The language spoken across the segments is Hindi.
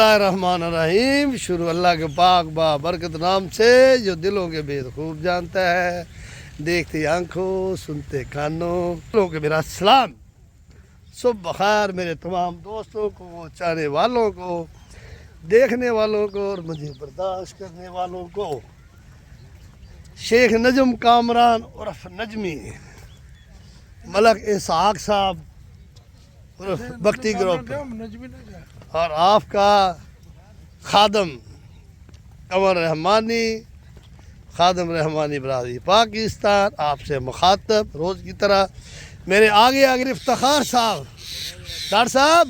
रहमान रहीम। शुरू अल्लाह के पाक बा बरकत नाम से जो दिलों के भेद खूब जानता है, देखती आंखों सुनते कानों लोगों के मेरा सलाम। सुबह बखैर मेरे तमाम दोस्तों को, चाहने वालों को, देखने वालों को और मुझे बर्दाश्त करने वालों को। शेख नजम कामरान उर्फ नजमी, मलक इसहाक साहब उर्फ बख्ती ग्रुप और आपका खादम कमर रहमानी, खादम रहमानी बरादरी पाकिस्तान आपसे मुखातब रोज़ की तरह। मेरे आगे आगे इफ्तिखार साहब, डॉक्टर साहब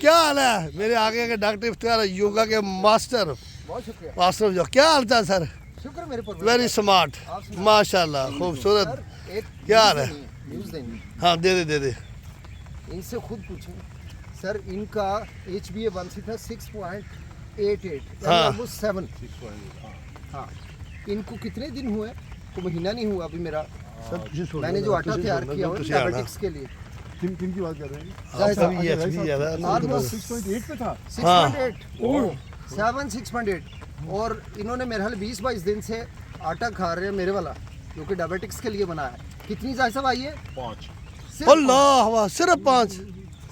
क्या हाल है? मेरे आगे के डॉक्टर इफ्तिखार योगा के मास्टर, मास्टर जो क्या हाल था सर? शुक्र मेरे पर। वेरी स्मार्ट माशाल्लाह, खूबसूरत। क्या हाल है? हाँ दे दे इनसे खुद पूछें सर, इनका HbA1c था 6.88, हाँ। ऑलमोस्ट 7। हाँ, इनको कितने दिन हुए? तो महीना नहीं हुआ अभी मेरा। मैंने जो आटा तैयार किया हुआ डायबिटिक्स के लिए। किन की बात कर रहे हैं? ऑलमोस्ट 6.8 पे था। 6.8 6.8 और इन्होंने मेरे हाल 20-22 दिन से आटा खा रहे हैं मेरे वाला, जो कि डायबिटिक्स के लिए बना है। कितनी साहब आई है? 5। अल्लाह वाह, सिर्फ 5?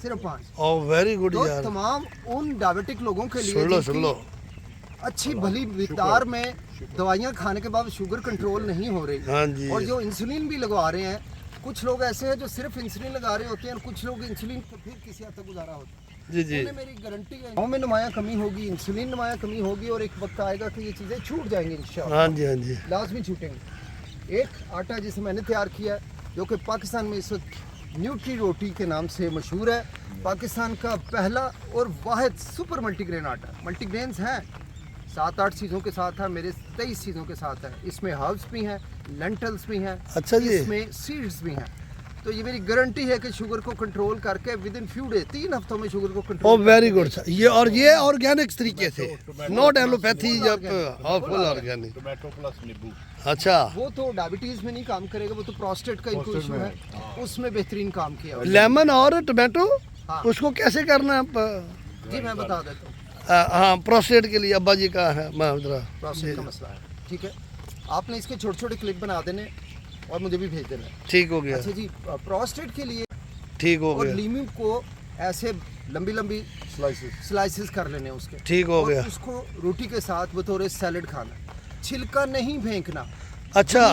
सिर्फ 5। ओह वेरी गुड तो यार। तमाम उन डायबिटिक लोगों के लिए सुन लो अच्छी भली मिकदार में दवाइयाँ खाने के बाद शुगर कंट्रोल नहीं हो रही। हाँ जी। और जो इंसुलिन भी लगवा रहे हैं, कुछ लोग ऐसे हैं जो सिर्फ इंसुलिन लगा रहे होते हैं और कुछ लोग इंसुलिन को फिर किसी हद तक गुजारा होता है। जी जी। मेरी गारंटी है गाँव में नुमाया कमी होगी, इंसुलिन नुमाया कमी होगी और एक वक्त आएगा कि ये चीज़ें छूट जाएंगी इंशाल्लाह। हाँ जी हाँ जी। लाजमी छूटेंगे। एक आटा जिसे मैंने तैयार किया जो कि पाकिस्तान में इस वक्त न्यूट्री रोटी के नाम से मशहूर है। पाकिस्तान का पहला और वाहिद सुपर मल्टीग्रेन आटा। मल्टीग्रेन्स हैं 7-8 चीज़ों के साथ है, मेरे 23 चीज़ों के साथ है। इसमें हर्ब्स भी हैं, लेंटल्स भी हैं, अच्छा जी। इसमें सीड्स भी हैं। तो ये मेरी गारंटी है कि शुगर को कंट्रोल करके विद इन फ्यू डेज, 3 हफ्तों में शुगर को ओह कंट्रोल। Very good sir. ये ऑर्गेनिक तरीके से, नॉट एलोपैथी, जब फुल ऑर्गेनिक। टोमेटो प्लस नींबू। अच्छा, वो तो डायबिटीज में नहीं काम करेगा, वो तो प्रोस्टेट का इनको इशू है, उसमें बेहतरीन काम किया हुआ है। लेमन और टमाटो, हाँ। उसको कैसे करना है? जी मैं बता देता हूँ। हाँ, प्रोस्टेट के लिए अब्बा जी का है, मैं प्रोस्टेट का मसला है, ठीक है। आपने इसके छोटे छोटे क्लिप बना देने और मुझे भी भेज देना। ठीक हो गया। अच्छा जी, प्रोस्टेट के लिए ठीक हो और गया। लीमू को ऐसे लंबी लंबी स्लाइसेस कर लेने उसके। ठीक हो और गया। उसको रोटी के साथ बतौर सैलेड खाना, छिलका नहीं फेंकना। अच्छा।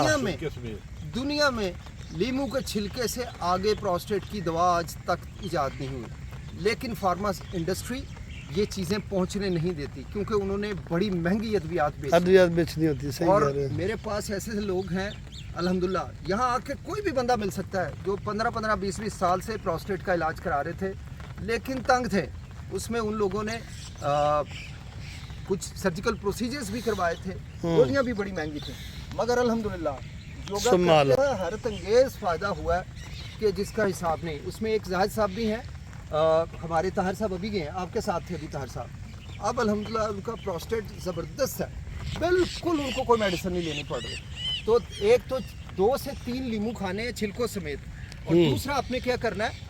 दुनिया में लीमू के छिलके से आगे प्रोस्टेट की दवा आज तक इजाद नहीं हुई, लेकिन फार्मा इंडस्ट्री ये चीज़ें पहुंचने नहीं देती क्योंकि उन्होंने बड़ी महंगी अद्वियात बेचनी होती है। सही और कह रहे हैं। मेरे पास ऐसे लोग हैं अल्हम्दुलिल्लाह, यहाँ आके कोई भी बंदा मिल सकता है जो 15-15, 20-20 साल से प्रोस्टेट का इलाज करा रहे थे लेकिन तंग थे। उसमें उन लोगों ने कुछ सर्जिकल प्रोसीजर्स भी करवाए थे, गोलियाँ भी बड़ी महंगी थी, मगर अल्हम्दुलिल्लाह योगा करके हैरत अंगेज फ़ायदा हुआ है कि जिसका हिसाब नहीं। उसमें एक जाहिद साहब भी हैं, हमारे ताहिर साहब अभी गए हैं, आपके साथ थे अभी ताहिर साहब। अब अल्हम्दुलिल्लाह उनका प्रोस्टेट ज़बरदस्त है, बिल्कुल उनको कोई मेडिसिन नहीं लेनी पड़ रही। तो एक तो 2 से 3 लीमू खाने हैं छिलकों समेत, और दूसरा आपने क्या करना है,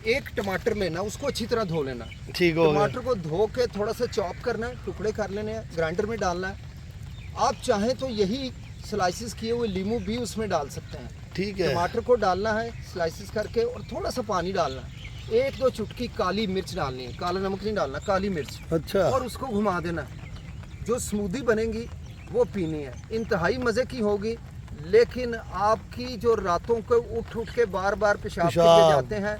एक टमाटर लेना, उसको अच्छी तरह धो लेना। ठीक हो गया। टमाटर को धो के थोड़ा सा चॉप करना है, टुकड़े कर लेने हैं, ग्राइंडर में डालना है। आप चाहें तो यही स्लाइसिस किए हुए लीमू भी उसमें डाल सकते हैं। ठीक है। टमाटर को डालना है स्लाइसिस करके और थोड़ा सा पानी डालना है। 1-2 चुटकी काली मिर्च डालनी है, काला नमक नहीं डालना, काली मिर्च। अच्छा। और उसको घुमा देना है। जो स्मूदी बनेगी वो पीनी है, इंतहाई मज़े की होगी। लेकिन आपकी जो रातों को उठ के बार बार पेशाब करके जाते हैं,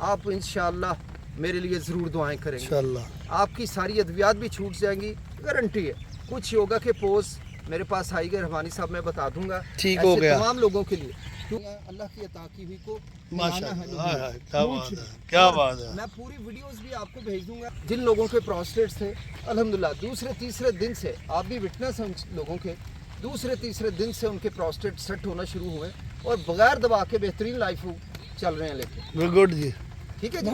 आप इंशाल्लाह मेरे लिए ज़रूर दुआएं करेंगे। इंशाल्लाह आपकी सारी अद्वियात भी छूट जाएंगी, गारंटी है। कुछ योगा के पोज मेरे पास आएंगे रहमानी साहब, मैं बता दूंगा। ठीक हो गया। तमाम लोगों के लिए अल्लाह की अता की हुई को माशाअल्लाह, क्या बात है। मैं पूरी वीडियोस भी आपको भेज दूंगा। जिन लोगों के प्रोस्टेट थे अल्हम्दुलिल्लाह दूसरे-तीसरे दिन से, आप भी विटनेस हैं लोगों के, दूसरे-तीसरे दिन से उनके प्रोस्टेट सेट होना शुरू हुए और बगैर दवा के बेहतरीन लाइफ चल रहे हैं लेके। गुड जी। ठीक है जी।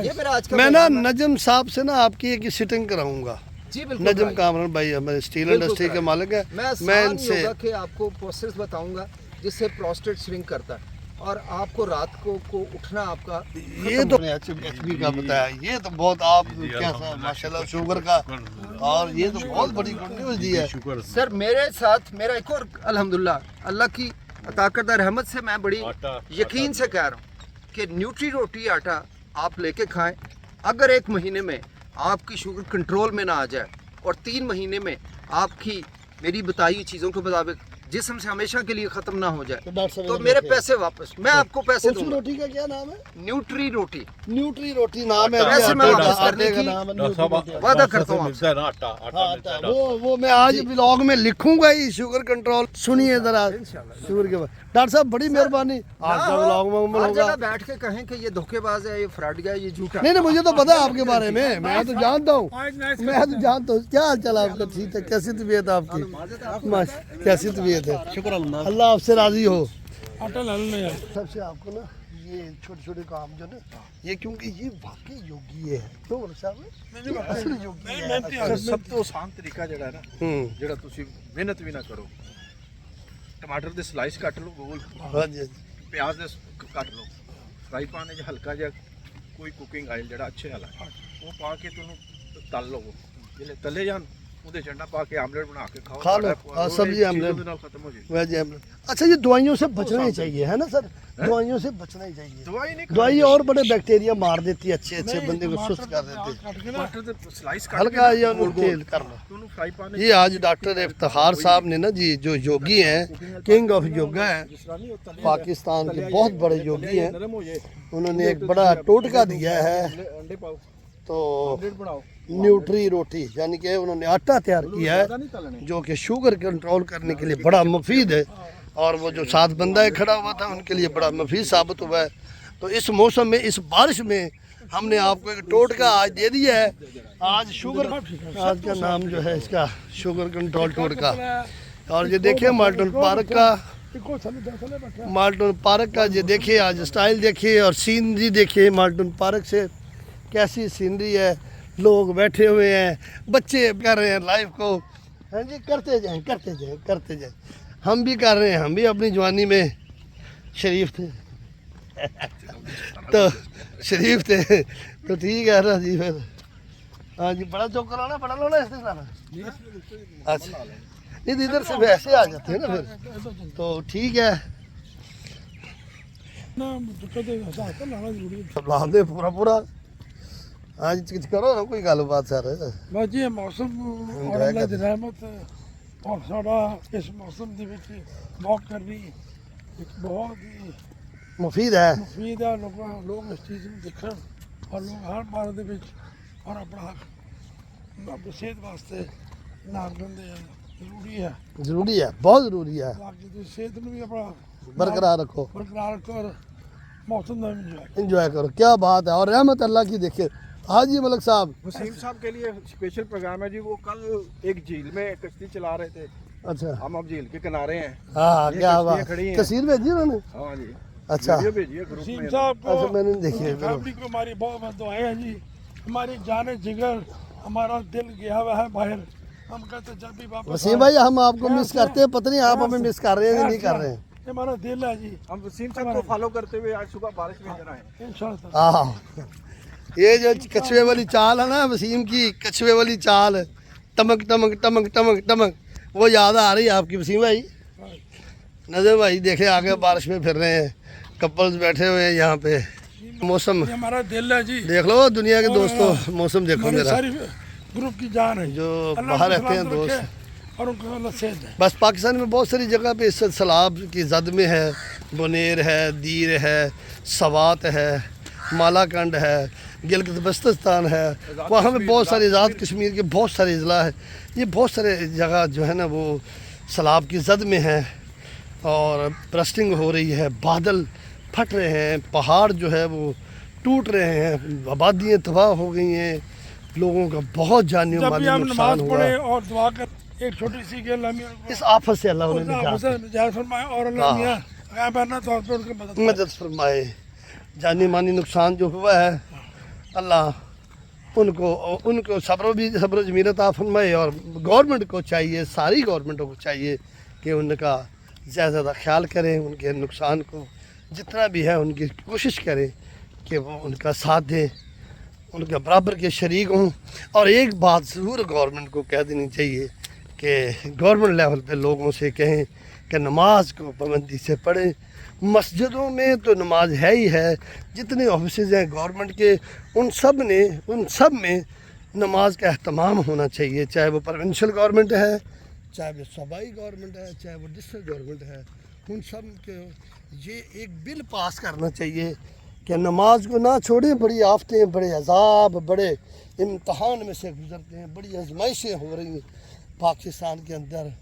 ये मेरा आज का मैं ना नजम साहब से ना आपकी एक सिटिंग कराऊंगा। जी बिल्कुल। नजम कामरान भाई हमारे स्टील इंडस्ट्री के मालिक है। मैं इनसे योगा के आपको प्रोसेस बताऊंगा जिससे प्रोस्टेट श्रिंक करता है। और आपको रात को उठना आपका ये तो एचबी का बताया, ये तो बहुत आप कैसा माशाल्लाह शुगर का, और ये तो बहुत बड़ी गुड न्यूज़ दी है। सर मेरे साथ मेरा एक और अल्हम्दुलिल्लाह अल्लाह की अता करदा रहमत से मैं बड़ी यकीन से कह रहा हूँ कि न्यूट्री रोटी आटा आप लेके खाएं। अगर 1 महीने में आपकी शुगर कंट्रोल में ना आ जाए और 3 महीने में आपकी मेरी बताई चीज़ों के मुताबिक जिस्म से हमेशा के लिए ख़त्म ना हो जाए तो मेरे पैसे वापस, मैं आपको पैसे उसी दूंगा। रोटी का क्या नाम है? न्यूट्री रोटी, न्यूट्री रोटी नाम है। वैसे मैं वापस करने की नाम है न्यूट्री रोटी। वादा करता हूँ आपसे। हाँ, वो मैं आज ब्लॉग में लिखूंगा ही, शुगर कंट्रोल। सुनिए जरा शुगर के बाद। डॉक्टर साहब बड़ी मेहरबानी, आज का ब्लॉग में हर होगा। जगह बैठ के कहें कि ये धोखेबाज है, ये फ्रॉड है, ये झूठा है। नहीं मुझे तो पता है आपके बारे में, मैं तो जानता हूँ, क्या हाल चाल आपका? ठीक है, कैसी तबीयत है आपकी? कैसी तबीयत है? शुक्र अल्लाह आपसे राजी हो। सबसे आपको ना ये छोटे छोटे काम जो ना, ये क्योंकि ये वाकई योगी है, क्यों असल योगी है। सब तो आसान तरीका जड़ा है ना, ਜਿਹੜਾ ਤੁਸੀਂ ਮਿਹਨਤ ਵੀ ਨਾ ਕਰੋ। ਟਮਾਟਰ ਦੇ ਸਲਾਈਸ ਕੱਟ ਲਓ ਗੋਲ, ਹਾਂਜੀ ਪਿਆਜ਼ ਦੇ ਕੱਟ ਲਓ, ਫਰਾਈ ਪਾਨ ਵਿੱਚ ਹਲਕਾ ਜਿਹਾ ਕੋਈ ਕੁਕਿੰਗ ਆਇਲ ਜਿਹੜਾ ਅੱਛੇ ਵਾਲਾ ਉਹ ਪਾ ਕੇ ਤੁਹਾਨੂੰ ਤਲ ਲਓ। ਜਿਹੜੇ ਤਲੇ ਜਾਣ ਉਹਦੇ ਚੰਡਾ ਪਾ ਕੇ ਆਮਲੇਟ ਬਣਾ ਕੇ ਖਾਓ। खा लो, हाँ, सब्जी आमलेट, ਉਹਦੇ ਨਾਲ ਖਤਮ ਹੋ ਜੇ। Veg omelette. अच्छा ये दवाइयों से बचना ही चाहिए है ना सर? दवाइयों से बचना ही चाहिए। ਦਵਾਈ ਨਹੀਂ दवाई और बड़े बैक्टीरिया मार देती है, अच्छे बंदे को सुस्त कर देती है। ਟਮਾਟਰ ਦੇ ਸਲਾਈਸ ਕੱਟ हल्का या तेल कर लो। ਉਹਨੂੰ ਫਰਾਈ ਪਾਨ ये आज डॉक्टर इफ्तिखार साहब ने ना जी, जो योगी हैं, किंग ऑफ योगा हैं, पाकिस्तान के बहुत बड़े योगी हैं, ਨਰਮ ਹੋ ਜੇ उन्होंने एक बड़ा टोटका दिया है। ਅੰਡੇ ਪਾਓ, तो ਆਮਲੇਟ ਬਣਾਓ। न्यूट्री रोटी यानी कि उन्होंने आटा तैयार किया है ਨਹੀਂ ਤਲਣੇ जो कि शुगर कंट्रोल करने के लिए बड़ा मुफीद है, और वो जो 7 बंदा है खड़ा हुआ था उनके लिए बड़ा मुफीद साबित हुआ है। तो इस मौसम में, इस बारिश में हमने आपको एक टोटका आज दे दिया है। आज शुगर, आज का नाम जो है इसका शुगर कंट्रोल टोटका। और ये देखिए माल्टन पार्क का, माल्टन पार्क का ये देखिए आज स्टाइल देखिए, और सीनरी देखिए माल्टन पार्क से कैसी सीनरी है। लोग बैठे हुए हैं, बच्चे कर रहे हैं लाइफ को। हाँ जी, करते जाएं करते जाएं करते जाएं। हम भी कर रहे हैं, हम भी अपनी जवानी में शरीफ थे तो शरीफ थे तो ठीक है ना जी। फिर हाँ जी, बड़ा चौकर आना, बड़ा लोना ऐसे लाना। अच्छा नहीं, इधर से वैसे आ जाते हैं ना फिर, तो ठीक है। ला दे पूरा पूरा। आज करो ना कोई गलबात सर। बस जी मौसम और अल्लाह दी रहमत और साड़ा इस मौसम ਦੇ ਵਿੱਚ वॉक करनी एक बहुत ही मुफीद है। मुफीद है। लोग इस चीज़ ਨੂੰ ਦੇਖਣ और लोग हर बार ਦੇ ਵਿੱਚ और अपना अपनी सेहत वास्ते नाम ਲੈਂਦੇ ਆ, ਜ਼ਰੂਰੀ है, जरूरी है, बहुत जरूरी है। बाकी ਤੁਸੀਂ सेहत ਨੂੰ ਵੀ ਆਪਣਾ बरकरार रखो, बरकरार रखो और मौसम ਦਾ इंजॉय एंजॉय करो। क्या बात है, और रहमत अल्लाह की। देखिए हाजी मलक साहब, वसीम साहब के लिए स्पेशल प्रोग्राम है जी। वो कल एक झील में कश्ती चला रहे थे, अच्छा हम अब झील के किनारे हैं। हाँ ये क्या कश्तियाँ बात, खड़ी हैं। तस्वीर भेजी उन्होंने? हाँ जी, अच्छा वीडियो भेजिए ग्रुप वसीम में। साहब को, अच्छा, मैंने नहीं देखी है। फैमिली को हमारी बहुत बहुत दुआएं हैं जी। हमारी जान जिगर, हमारा दिल गया हुआ है बाहर। हम कहते जब भी वापस वसीम भाई हम आपको मिस करते हैं, पता नहीं आप हमें मिस कर रहे हैं या नहीं कर रहे हैं। ये हमारा दिल है जी। हम वसीम साहब को फॉलो करते हुए आज सुबह बारिश में जाना है। इंशाल्लाह हाँ, ये जो कछुए वाली चाल है ना वसीम की, कछुए वाली चाल, टमक टमक टमक टमक टमक, वो याद आ रही है आपकी वसीम भाई। नजर भाई देखे आगे बारिश में फिर रहे हैं, कपल्स बैठे हुए हैं यहाँ पे। मौसम ये हमारा दिल है जी। देख लो दुनिया के दोस्तों, मौसम देखो हमारी मेरा। सारी ग्रुप की जान है जो अल्लाह बाहर को रहते हैं सलामत दोस्त, रखे और उनको अल्लाह सेहत दे। बस पाकिस्तान में बहुत सारी जगह पे इस सैलाब की जद में है। बुनेर है, दीर है, सवात है, मालाकंड है, गिलगित बल्तिस्तान है, वहाँ पे बहुत सारे, आज़ाद कश्मीर के बहुत सारे अजला है। ये बहुत सारे जगह जो है ना वो सैलाब की जद में है, और ब्रस्टिंग हो रही है, बादल फट रहे हैं, पहाड़ जो है वो टूट रहे हैं, आबादियाँ तबाह हो गई हैं, लोगों का बहुत जानी जब भी माली हम नुकसान नमाज हुआ पढ़े है। और दुआ कर, एक छोटी सी के अल्लाह मियां इस आफत से अल्लाह उन्हें निजात जायज फरमाए और अल्लाह हाँ। मियां गायबाना तौर पर उनकी मदद करे। मदद फरमाए। जानी मानी नुकसान जो हुआ है अल्लाह उनको सब्र जमीर अता फरमाए। और गवर्नमेंट को चाहिए, सारी गवर्नमेंटों को चाहिए कि उनका ज़्यादा ख्याल करें, उनके नुकसान को जितना भी है उनकी कोशिश करें कि वो उनका साथ दें, उनके बराबर के शरीक हों। और एक बात ज़रूर गवर्नमेंट को कह देनी चाहिए कि गवर्नमेंट लेवल पे लोगों से कहें कि नमाज को पाबंदी से पढ़ें। मस्जिदों में तो नमाज है ही है, जितने ऑफिसेज हैं गवर्नमेंट के उन सब में नमाज का अहतमाम होना चाहिए, चाहे वो प्रोविंशियल गवर्नमेंट है, चाहे वो सूबाई गवर्नमेंट है, चाहे वो डिस्ट्रिक्ट गवर्नमेंट है। उन सब के ये एक बिल पास करना चाहिए कि नमाज को ना छोड़ें। बड़ी आफतें, बड़े अजाब, बड़े इम्तहान में से गुजरते हैं, बड़ी आजमाइशें हो रही हैं पाकिस्तान के अंदर,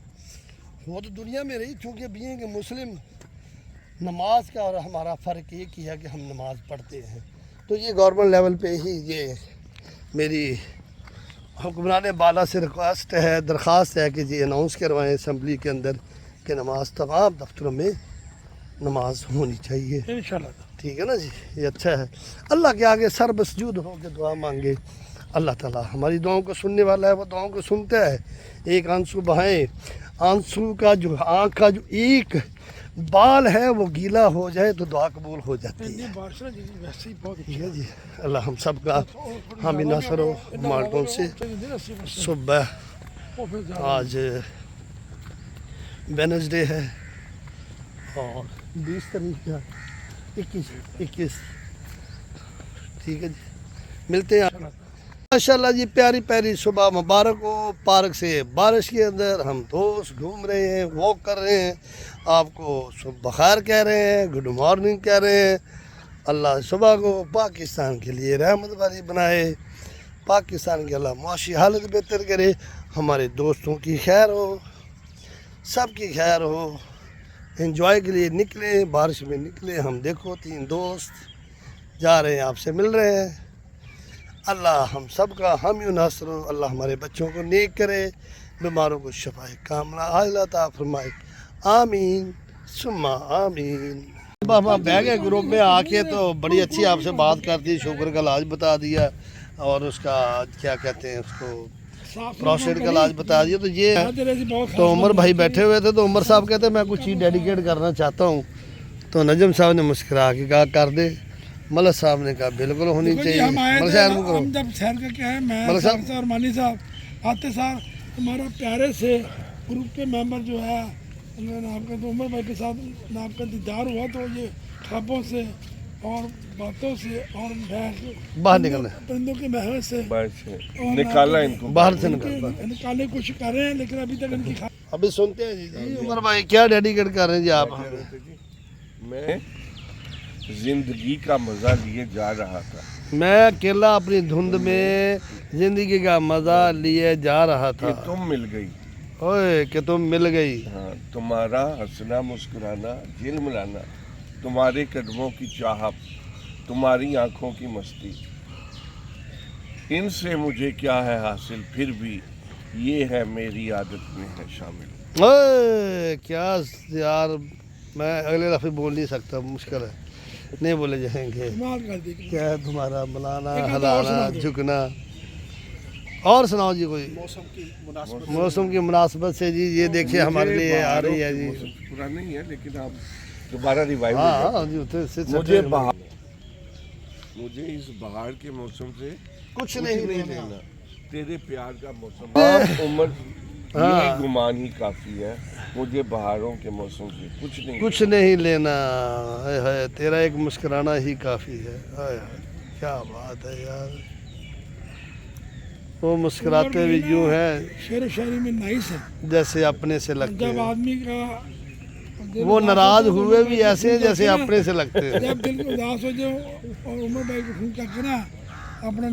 वो तो दुनिया में रही। चूँकि बीइंग कि मुस्लिम नमाज का और हमारा फ़र्क एक ही है कि हम नमाज पढ़ते हैं। तो ये गवर्नमेंट लेवल पे ही ये मेरी हुक्मरान बाला से दरख्वास्त है कि जी अनाउंस करवाएं असम्बली के अंदर कि नमाज तमाम दफ्तरों में नमाज होनी चाहिए। इंशाल्लाह। ठीक है ना जी, ये अच्छा है। अल्लाह के आगे सर मसजूद होकर दुआ मांगे, अल्लाह ताला हमारी दुआओं को सुनने वाला है, वो दुआओं को सुनता है। एक आंसू बहाएं, आंसू का जो आँख का जो एक बाल है वो गीला हो जाए तो दुआ कबूल हो जाती है। बारिश ना जी वैसे ही बहुत ठीक है जी, अल्लाह हम सब का हम नासरो मालकों से सुबह। आज वेडनेसडे है और 20 तारीख का 21 ठीक है जी, मिलते हैं माशाल्लाह जी। प्यारी प्यारी सुबह मुबारक हो। पार्क से बारिश के अंदर हम दोस्त घूम रहे हैं, वॉक कर रहे हैं, आपको सुबह बखैर कह रहे हैं, गुड मॉर्निंग कह रहे हैं। अल्लाह सुबह को पाकिस्तान के लिए रहमत वाली बनाए, पाकिस्तान के अल्लाह मुआशी हालत बेहतर करे, हमारे दोस्तों की खैर हो, सब की खैर हो। एंजॉय के लिए निकले, बारिश में निकले हम, देखो 3 दोस्त जा रहे हैं, आपसे मिल रहे हैं। अल्लाह हम सब का हम यूँ नासर हो, अल्लाह हमारे बच्चों को नेक करे, बीमारों को शफाए कामला आला ता फरमाए, आमीन सुम्मा आमीन। अब हम बह गए ग्रुप में आके तो बड़ी अच्छी आपसे बात करती, शुगर का इलाज बता दिया और उसका क्या कहते हैं उसको प्रोस्टेट का इलाज बता दिया। तो ये तो उमर भाई बैठे हुए थे, तो उमर साहब कहते मैं कुछ चीज़ डेडिकेट करना चाहता हूँ। तो नजम साहब ने मुस्कुरा के कहा कर दे। मलक साहब ने कहा बिल्कुल होनी चाहिए। हम जब सैर करके आए, मैं साहब और मानी साहब आते साथ हमारा प्यारे से ग्रुप के मेंबर जो है आपका तो उमर भाई के साथ आपका दीदार हुआ। तो ये ख्वाबों से और बातों से और बाहर निकलना, परिंदों के महल से निकाला, इनको बाहर से निकालने की कोशिश कर रहे हैं, लेकिन अभी तक इनकी अभी सुनते हैं जी। उमर भाई क्या डेडिकेट कर रहे हैं जी आप? मैं जिंदगी का मजा लिए जा रहा था, मैं अकेला अपनी धुंध में जिंदगी का मजा लिए जा रहा था। कि तुम मिल गई। ओए कि तुम मिल गई। हाँ, तुम्हारा हंसना मुस्कुराना, झिलमिलाना, तुम्हारे कदमों की चाहत, तुम्हारी आंखों की मस्ती, इनसे मुझे क्या है हासिल, फिर भी ये है मेरी आदत में है शामिल। ओए क्या यार, मैं अगले दफे बोल नहीं सकता, मुश्किल है, नहीं बोले जाएंगे। क्या है तुम्हारा मलाना हलाना झुकना। और सुनाओ जी कोई मौसम की मुनासबत से जी। ये देखिए हमारे लिए आ रही है जी, पूरा नहीं है लेकिन आप दोबारा रिवाइव। हाँ जी, मुझे इस बहार के मौसम से कुछ नहीं लेना, तेरे प्यार का मौसम उम्र यही गुमान ही काफी है, मुझे बहारों के मौसम से कुछ नहीं लेना। है तेरा एक मुस्कुराना ही काफ़ी है। हाय हाय क्या बात है यार, वो मुस्कुराते भी यूँ है शेर शायरी में नाइस है, जैसे अपने से लगते जब हैं। आदमी का वो नाराज हुए भी ऐसे हैं जैसे अपने से लगते हैं। जब दिल को उदास हो जाओ और उमर भाई को फोन करके ना अपने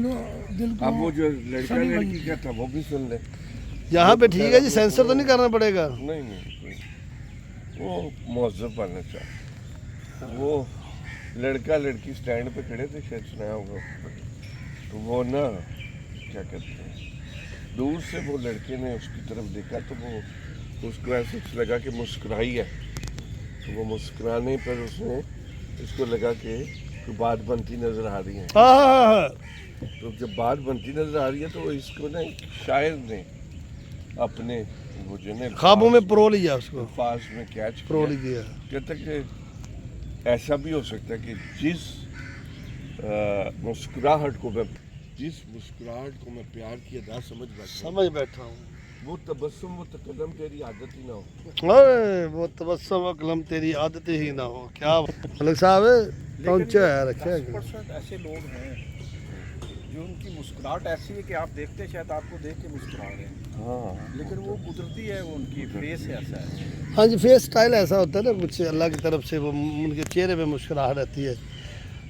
दिल को। अब वो जो लड़का लड़की का था वो भी सुन ले। यहाँ पे ठीक है जी, सेंसर तो नहीं करना पड़ेगा। नहीं वो मौजूद बनना चाहता। वो लड़का लड़की स्टैंड पे खड़े थे, शायद सुनाया होगा। तो वो ना क्या कहते हैं, दूर से वो लड़के ने उसकी तरफ देखा तो वो उसको ऐसे लगा कि मुस्कुराई है। तो वो मुस्कुराने पर उसने इसको लगा कि कोई बात बनती नजर आ रही है। तो जब बात बनती नजर आ रही है तो इसको ना एक शायर ने अपने वो जो ने ख्वाबों में प्रो लिया, उसको फास में कैच प्रो लिया। कहता कि ऐसा भी हो सकता है कि जिस मुस्कुराहट को मैं प्यार की अदा समझ बैठा समझ बैठा हूँ। वो तबस्सुम वो तकल्लुम तेरी आदत ही ना हो। अरे वो तबस्सुम व कलम तेरी आदत ही ना हो। क्या मलिक साहब पहुँचा है रखे 10% ऐसे लोग हैं जो उनकी मुस्कुराहट ऐसी है कि आप देखते हैं शायद आपको देख के मुस्कुरा रहे हैं, हाँ लेकिन वो कुदरती है, वो उनकी फेस ऐसा है। हाँ जी, फेस स्टाइल ऐसा होता है ना कुछ अल्लाह की तरफ से, वो उनके चेहरे पे मुस्कुराहट रहती है,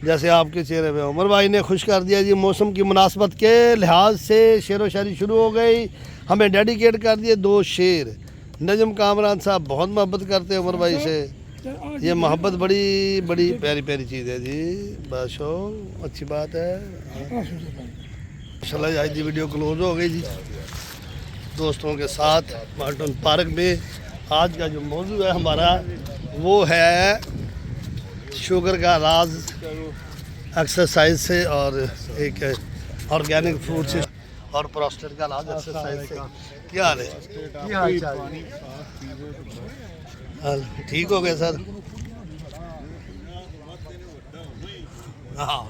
जैसे आपके चेहरे पे। उमर भाई ने खुश कर दिया जी। मौसम की मुनासबत के लिहाज से शेर व शायरी शुरू हो गई। हमें डेडिकेट कर दिए 2 शेर। नजम कामरान साहब बहुत मोहब्बत करते हैं उमर भाई से। ये मोहब्बत बड़ी बड़ी प्यारी प्यारी चीज़ है जी। बस हो अच्छी बात है। चला आज की वीडियो क्लोज हो गई जी दोस्तों के साथ मार्टन पार्क में। आज का जो मौजू है हमारा वो है शुगर का राज एक्सरसाइज से और एक ऑर्गेनिक फूड से और प्रोस्टेट का इलाज एक्सरसाइज से। क्या हाल है? ठीक हो गया सर। हाँ